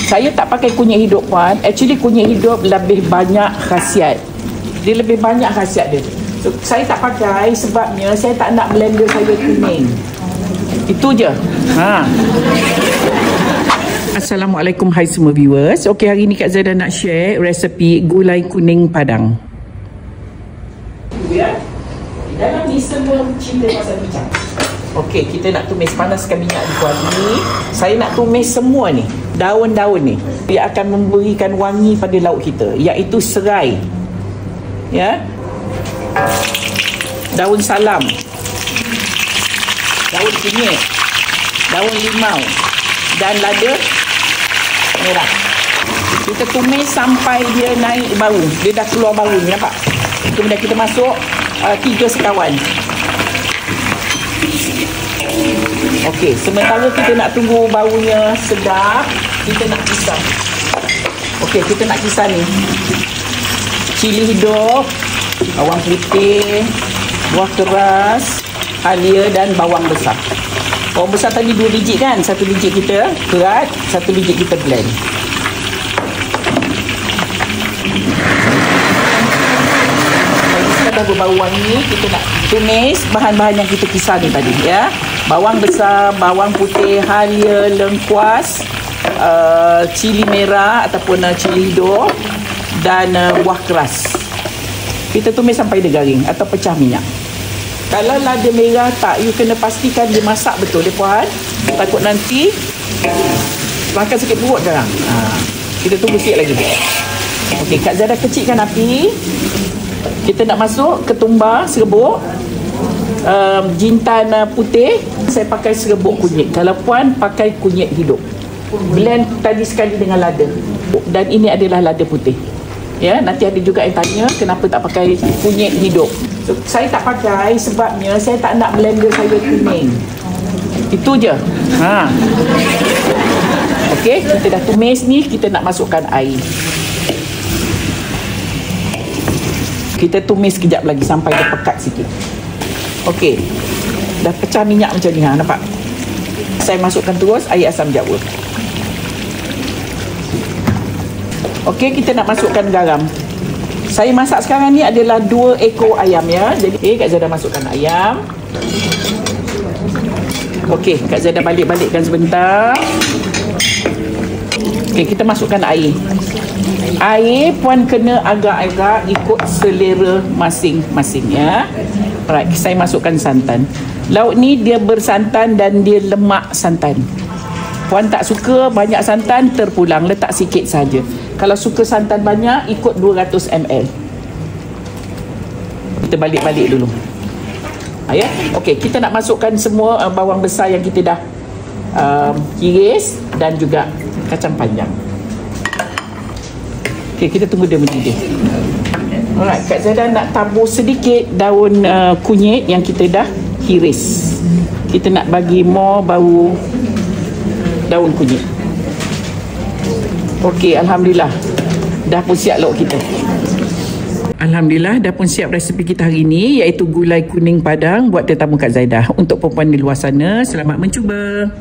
Saya tak pakai kunyit hidup puan. Actually kunyit hidup lebih banyak khasiat. Dia lebih banyak khasiat dia. So, saya tak pakai sebabnya saya tak nak blender saya kuning. Itu je. Assalamualaikum, hai semua viewers. Okey, hari ni Kak Zaida nak share resepi gulai kuning Padang. Ya. Dalam ni semua cerita pasal minyak. Okey, kita nak tumis, panaskan minyak di kuali ni. Saya nak tumis semua ni, daun-daun ni. Dia akan memberikan wangi pada lauk kita, iaitu serai. Ya. Daun salam. Daun kunyit. Daun limau dan lada merah. Kita tumis sampai dia naik bau. Dia dah keluar bau ni, nampak? Kemudian kita masuk 3 sekawan. Okey, sementara kita nak tunggu baunya sedap, kita nak kisar. Okey, kita nak kisar ni. Cili hidup, bawang putih, buah keras, halia dan bawang besar. Bawang besar tadi 2 biji kan? 1 biji kita kerat, 1 biji kita blend. Dah berbau wangi, kita nak tumis bahan-bahan yang kita kisar ni tadi, ya. Bawang besar, bawang putih, halia, lengkuas, cili merah ataupun cili hidup dan buah keras. Kita tumis sampai dia garing atau pecah minyak. Kalau lada merah tak, you kena pastikan dia masak betul dia puan. Takut nanti makan sakit perut sekarang. Kita tunggu sikit lagi. Okey, Kak Zaida kecilkan api. Kita nak masuk ketumbar serbuk, jintan putih. Saya pakai serbuk kunyit. Kalau puan pakai kunyit hidup. Blend tadi sekali dengan lada. Dan ini adalah lada putih. Ya, nanti ada juga yang tanya kenapa tak pakai kunyit hidup. So, saya tak pakai sebabnya saya tak nak blender saya kuning. Itu je. Okey, kita dah tumis ni, kita nak masukkan air. Kita tumis sekejap lagi sampai dia pekat sikit. Okey. Dah pecah minyak macam ni, nampak? Saya masukkan terus air asam jawa. Okey, kita nak masukkan garam. Saya masak sekarang ni adalah 2 ekor ayam, ya. Jadi, Kak Zaida masukkan ayam. Okey, Kak Zaida balik-balikkan sebentar. Okey, kita masukkan air. Air puan kena agak-agak ikut selera masing-masing, ya. Alright, saya masukkan santan. Lauk ni dia bersantan dan dia lemak santan. Puan tak suka banyak santan, terpulang, letak sikit saja. Kalau suka santan banyak, ikut 200 ml. Kita balik-balik dulu. Ya. Okey, kita nak masukkan semua bawang besar yang kita dah iris dan juga kacang panjang. Okey, kita tunggu dia mendidih. Alright, Kak Zaida nak tabur sedikit daun kunyit yang kita dah iris. Kita nak bagi more bau daun kunyit. Okey, alhamdulillah. Dah pun siap lauk kita. Alhamdulillah, dah pun siap resepi kita hari ini, iaitu gulai kuning Padang buat tetamu Kak Zaida. Untuk perempuan di luar sana, selamat mencuba.